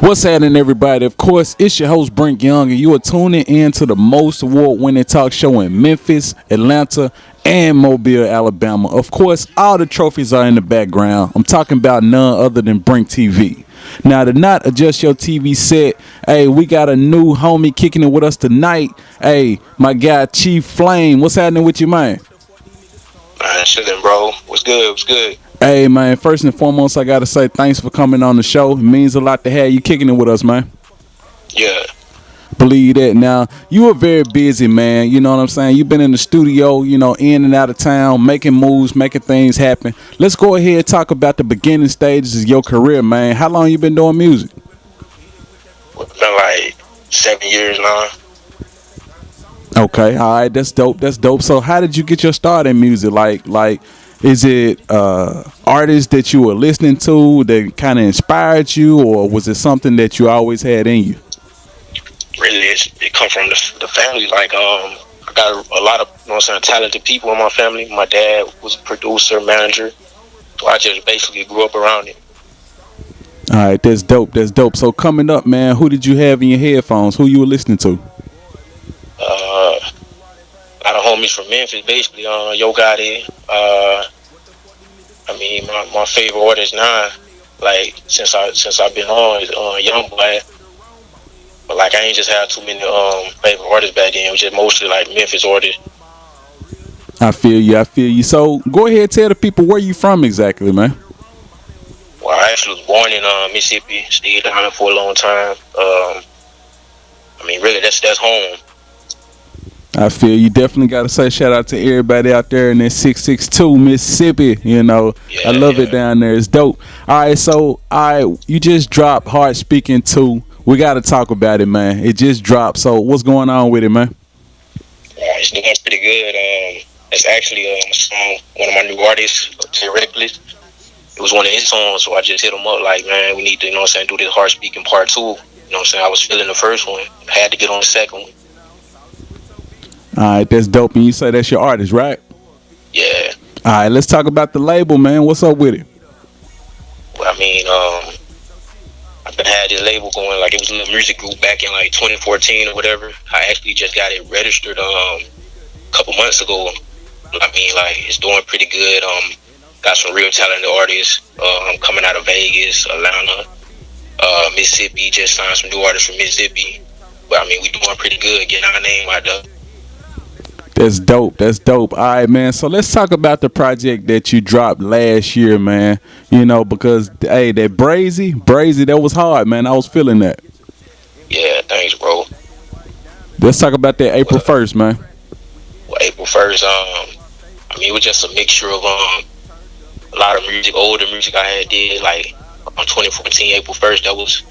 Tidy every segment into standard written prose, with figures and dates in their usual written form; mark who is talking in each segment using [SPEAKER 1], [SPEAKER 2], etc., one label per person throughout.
[SPEAKER 1] What's happening, everybody? Of course, it's your host, Brink Young, and you are tuning in to the most award-winning talk show in Memphis, Atlanta, and Mobile, Alabama. Of course, all the trophies are in the background. I'm talking about none other than BrinkTV. Now, to not adjust your TV set, hey, we got a new homie kicking it with us tonight. Hey, my guy, Chief Flame. What's happening with you, man?
[SPEAKER 2] Chilling, bro. What's good? What's good?
[SPEAKER 1] Hey, man, first and foremost, I got to say thanks for coming on the show. It means a lot to have you kicking it with us, man.
[SPEAKER 2] Yeah.
[SPEAKER 1] Believe that. Now, you are very busy, man. You know what I'm saying? You've been in the studio, in and out of town, making moves, making things happen. Let's go ahead and talk about the beginning stages of your career, man. How long you been doing music?
[SPEAKER 2] It's been like 7 years now.
[SPEAKER 1] Okay, all right, that's dope. That's dope. So, how did you get your start in music? Like, is it artists that you were listening to that kind of inspired you, or was it something that you always had in you?
[SPEAKER 2] Really, it come from the family. Like, I got a lot of, talented people in my family. My dad was a producer, manager. So I just basically grew up around it.
[SPEAKER 1] All right, that's dope. That's dope. So, coming up, man, who did you have in your headphones? Who you were listening to?
[SPEAKER 2] A lot of homies from Memphis, basically. Yo Gotti. My favorite artist now, like since I've been on, is Young Boy. But like I ain't just had too many favorite artists back then. It was just mostly like Memphis artists.
[SPEAKER 1] I feel you. I feel you. So go ahead, tell the people where you from exactly, man.
[SPEAKER 2] Well, I actually was born in Mississippi. Stayed down there for a long time. Really, that's home.
[SPEAKER 1] I feel you. Definitely got to say shout out to everybody out there in that 662 Mississippi.
[SPEAKER 2] Yeah,
[SPEAKER 1] I love it down there. It's dope. All right, so you just dropped Hard Speaking 2. We got to talk about it, man. It just dropped. So what's going on with it, man?
[SPEAKER 2] It's doing pretty good. It's actually a song, one of my new artists, Jay Reckless. It was one of his songs, so I just hit him up like, man, we need to, do this Hard Speaking Part 2. I was feeling the first one. I had to get on the second one.
[SPEAKER 1] All right, that's dope. And you say that's your artist, right?
[SPEAKER 2] Yeah.
[SPEAKER 1] All right, let's talk about the label, man. What's up with it?
[SPEAKER 2] Well, I've been had this label going, like it was a little music group back in like 2014 or whatever. I actually just got it registered a couple months ago. It's doing pretty good. Got some real talented artists coming out of Vegas, Atlanta, Mississippi. Just signed some new artists from Mississippi. But we doing pretty good, getting our name out there.
[SPEAKER 1] That's dope. That's dope. All right, man. So let's talk about the project that you dropped last year, man. Because, hey, that Brazy, that was hard, man. I was feeling that.
[SPEAKER 2] Yeah, thanks, bro.
[SPEAKER 1] Let's talk about that April 1st, man.
[SPEAKER 2] Well, April 1st, it was just a mixture of a lot of music, older music I had did, like on 2014, April 1st, that was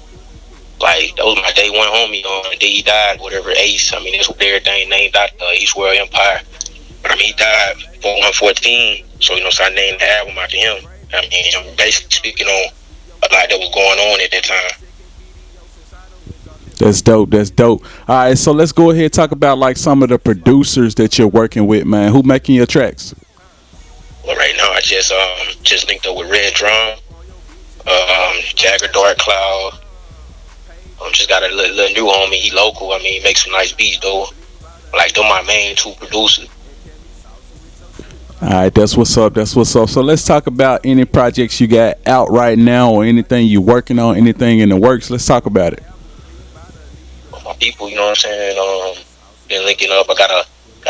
[SPEAKER 2] my day one homie. The day he died, whatever, Ace. That's what everything named after East World Empire. But he died 114, so so I named the album after him. I'm basically speaking on a lot that was going on at that time.
[SPEAKER 1] That's dope. That's dope. All right, so let's go ahead and talk about like some of the producers that you're working with, man. Who making your tracks?
[SPEAKER 2] Well, right now I just linked up with Red Drum, Jagger Dark Cloud. Just got a little new homie. He local. He makes some nice beats though. Like they're my main two producers.
[SPEAKER 1] All right, that's what's up. That's what's up. So let's talk about any projects you got out right now, or anything you're working on, anything in the works. Let's talk about it.
[SPEAKER 2] My people, been linking up. I got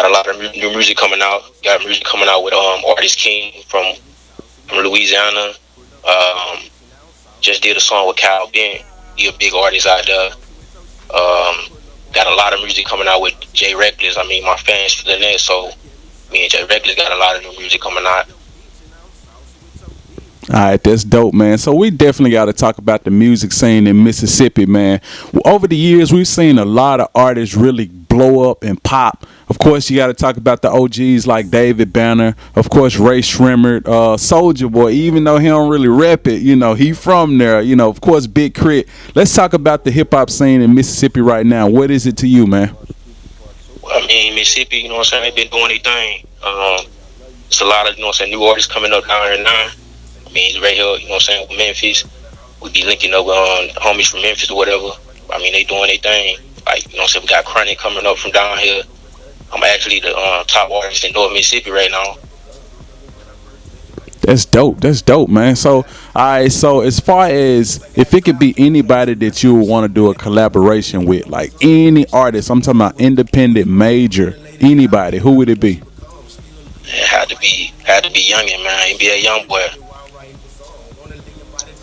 [SPEAKER 2] a lot of new music coming out. Got music coming out with Artist King from Louisiana. Just did a song with Kyle Bent. He a big artist out there. Got a lot of music coming out with Jay Reckless. My fans feeling that, so me and Jay Reckless got a lot of new music coming out.
[SPEAKER 1] All right, that's dope, man. So we definitely got to talk about the music scene in Mississippi, man. Over the years, we've seen a lot of artists really blow up and pop. Of course, you got to talk about the OGs like David Banner, of course, Ray Shrimmert, Soulja Boy, even though he don't really rep it, he from there, of course, Big Crit. Let's talk about the hip-hop scene in Mississippi right now. What is it to you, man?
[SPEAKER 2] Well, Mississippi, they've been doing their thing. It's a lot of, new artists coming up down here now. Right here, with Memphis, we be linking up with homies from Memphis or whatever. I mean, they doing their thing. Like, you know what I'm saying? We got Chronic coming up from down here. I'm actually the top artist in North Mississippi right now.
[SPEAKER 1] That's dope. That's dope, man. So, all right. So, as far as if it could be anybody that you would want to do a collaboration with, like any artist, I'm talking about independent, major, anybody, who would it be?
[SPEAKER 2] It had to be youngin', man. NBA young boy.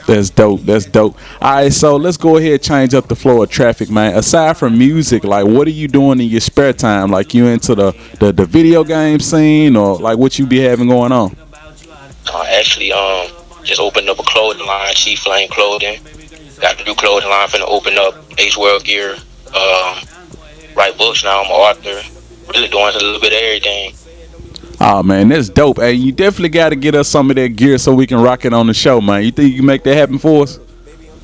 [SPEAKER 1] That's dope. That's dope. All right, so let's go ahead and change up the flow of traffic, man. Aside from music, like what are you doing in your spare time? Like you into the video game scene, or like what you be having going on?
[SPEAKER 2] Actually, just opened up a clothing line, Chief Flame Clothing. Got a new clothing line finna open up, Ace World Gear. Write books now. I'm an author. Really doing a little bit of everything.
[SPEAKER 1] Oh man, that's dope. Hey, you definitely got to get us some of that gear so we can rock it on the show, man. You think you can make that happen for us?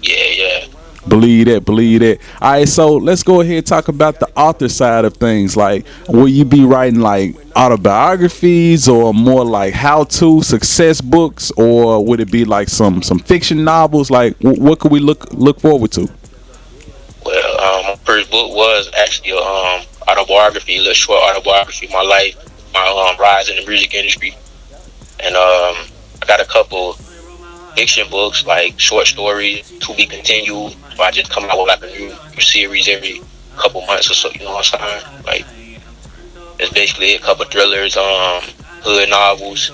[SPEAKER 2] Yeah.
[SPEAKER 1] Believe that, believe that. All right, so let's go ahead and talk about the author side of things. Like, will you be writing like autobiographies or more like how-to success books, or would it be like some fiction novels? Like, what could we look forward to?
[SPEAKER 2] Well, my first book was actually a autobiography, a little short autobiography of my life, my rise in the music industry, and I got a couple fiction books, like short stories to be continued. So I just come out with like a new series every couple months or so. You know what I'm saying? Like it's basically a couple thrillers, hood novels.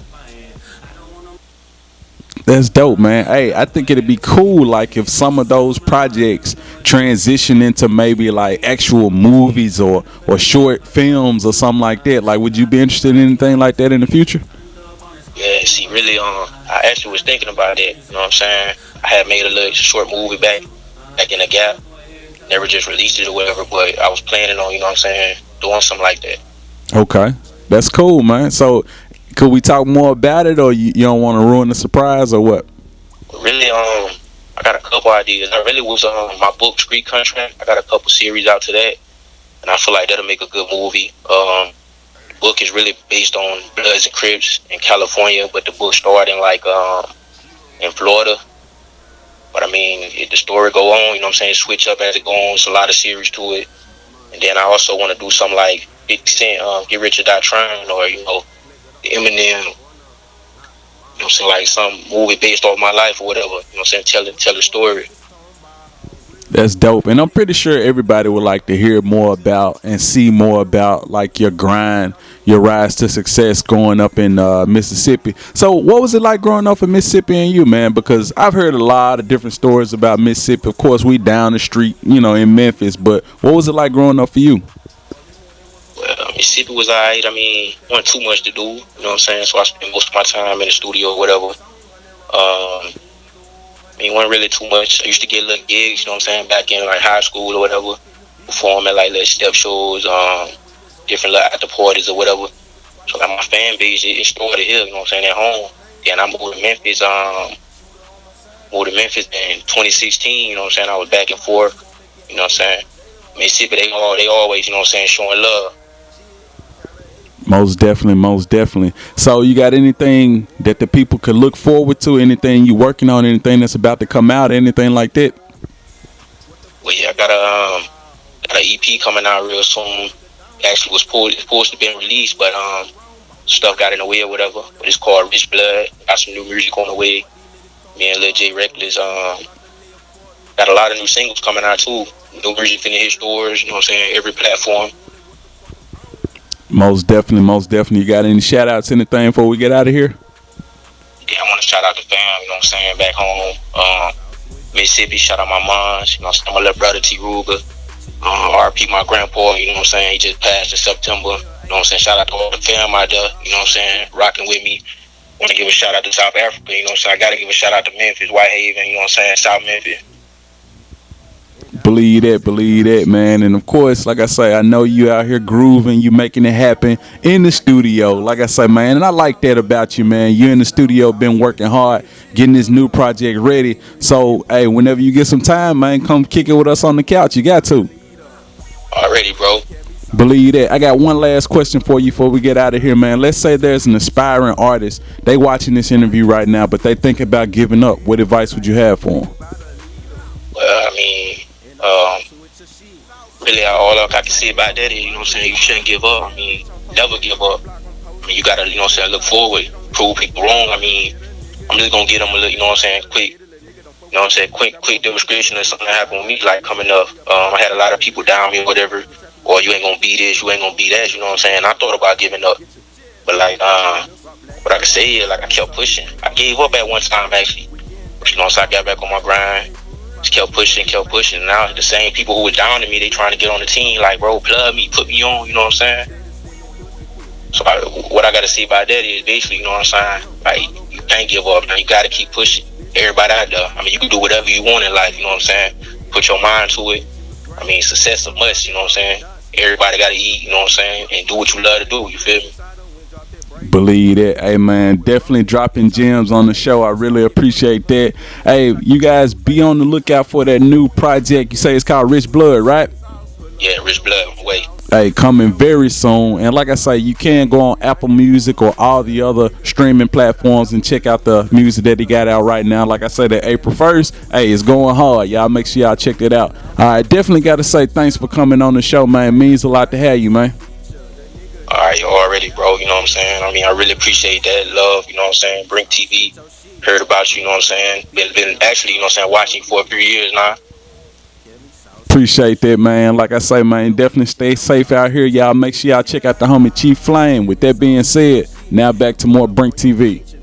[SPEAKER 1] That's dope, man. Hey, I think it'd be cool, like if some of those projects transition into maybe like actual movies or short films or something like that. Like, would you be interested in anything like that in the future?
[SPEAKER 2] Yeah, see, really, I actually was thinking about it. You know what I'm saying? I had made a little short movie back in the gap. Never just released it or whatever, but I was planning on, you know what I'm saying, doing something like that.
[SPEAKER 1] Okay, that's cool, man. So, could we talk more about it, or you don't want to ruin the surprise, or what?
[SPEAKER 2] But really, I got a couple ideas. I really was my book Street Contract. I got a couple series out to that, and I feel like that'll make a good movie. Book is really based on Bloods and Crips in California, but the book started in Florida. But I mean, the story go on, you know what I'm saying, switch up as it goes on. It's a lot of series to it. And then I also want to do something like 50 Cent, Get Rich or Die Trying, or, you know, the Eminem, you know what I'm saying, like some movie based off my life or whatever, you know what I'm saying, tell the story.
[SPEAKER 1] That's dope, and I'm pretty sure everybody would like to hear more about and see more about like your grind, your rise to success going up in Mississippi. So, what was it like growing up in Mississippi and you, man? Because I've heard a lot of different stories about Mississippi. Of course, we down the street, you know, in Memphis. But what was it like growing up for you?
[SPEAKER 2] Well, Mississippi was alright. I mean, wasn't too much to do, you know what I'm saying. So I spent most of my time in the studio or whatever. I mean, it wasn't really too much. I used to get little gigs, you know what I'm saying, back in like high school or whatever, perform at like little step shows, different little after parties or whatever. So like my fan base, it started here, you know what I'm saying, at home. Then I moved to Memphis, in 2016, you know what I'm saying. I was back and forth, you know what I'm saying. Mississippi, they always, you know what I'm saying, showing love.
[SPEAKER 1] Most definitely, most definitely. So, you got anything that the people could look forward to? Anything you working on? Anything that's about to come out? Anything like that?
[SPEAKER 2] Well, yeah, I got an EP coming out real soon. Actually, was supposed to be released, but stuff got in the way or whatever. But it's called Rich Blood. Got some new music on the way. Me and Lil J Reckless. Got a lot of new singles coming out too. New music finna hit stores. You know what I'm saying? Every platform.
[SPEAKER 1] Most definitely, most definitely. You got any shout outs, anything before we get out of here?
[SPEAKER 2] Yeah, I want to shout out the fam, you know what I'm saying, back home. Mississippi, shout out my moms, you know what I'm saying, my little brother T. Ruger. RP my grandpa, you know what I'm saying, he just passed in September. You know what I'm saying, shout out to all the fam out there, you know what I'm saying, rocking with me. Want to give a shout out to South Africa, you know what I'm saying, I got to give a shout out to Memphis, Whitehaven, you know what I'm saying, South Memphis.
[SPEAKER 1] Believe that, man. And of course, like I say, I know you out here grooving, you making it happen in the studio. Like I say, man, and I like that about you, man. You in the studio, been working hard, getting this new project ready. So, hey, whenever you get some time, man, come kick it with us on the couch. You got to.
[SPEAKER 2] Already, bro.
[SPEAKER 1] Believe that. I got one last question for you before we get out of here, man. Let's say there's an aspiring artist. They watching this interview right now, but they think about giving up. What advice would you have for them?
[SPEAKER 2] really all I can say about that is, you know what I'm saying, you shouldn't give up. I mean, never give up. I mean, you gotta, you know what I'm saying, look forward, prove people wrong. I mean, I'm just gonna get them a little, you know what I'm saying, quick. You know what I'm saying? Quick demonstration of something that happened with me, like coming up. I had a lot of people down me or whatever, or you ain't gonna be this, you ain't gonna be that, you know what I'm saying? I thought about giving up. But like what I can say is like I kept pushing. I gave up at one time actually. You know, so I got back on my grind. Just kept pushing, kept pushing. Now the same people who were down to me, they trying to get on the team, like, bro, plug me, put me on, you know what I'm saying? So what I gotta say about that is basically, you know what I'm saying? Like, you can't give up, man. You gotta keep pushing. Everybody out there. I mean, you can do whatever you want in life, you know what I'm saying? Put your mind to it. I mean, success is a must, you know what I'm saying? Everybody gotta eat, you know what I'm saying? And do what you love to do, you feel me?
[SPEAKER 1] Believe that. Hey man, definitely dropping gems on the show. I really appreciate that. Hey, you guys be on the lookout for that new project. You say it's called Rich Blood, right?
[SPEAKER 2] Yeah, Rich Blood, wait.
[SPEAKER 1] Hey, coming very soon. And like I say, you can go on Apple Music or all the other streaming platforms and check out the music that he got out right now. Like I said, that April 1st, hey, it's going hard. Y'all make sure y'all check it out. All right, definitely got to say thanks for coming on the show, man. It means a lot to have you, man.
[SPEAKER 2] Alright, you already, bro, you know what I'm saying? I mean, I really appreciate that love, you know what I'm saying? BrinkTV, heard about you, you know what I'm saying? Been actually, you know what I'm saying, watching you for a few years now.
[SPEAKER 1] Appreciate that, man. Like I say, man, definitely stay safe out here. Y'all make sure y'all check out the homie Chief Flame. With that being said, now back to more Brink TV.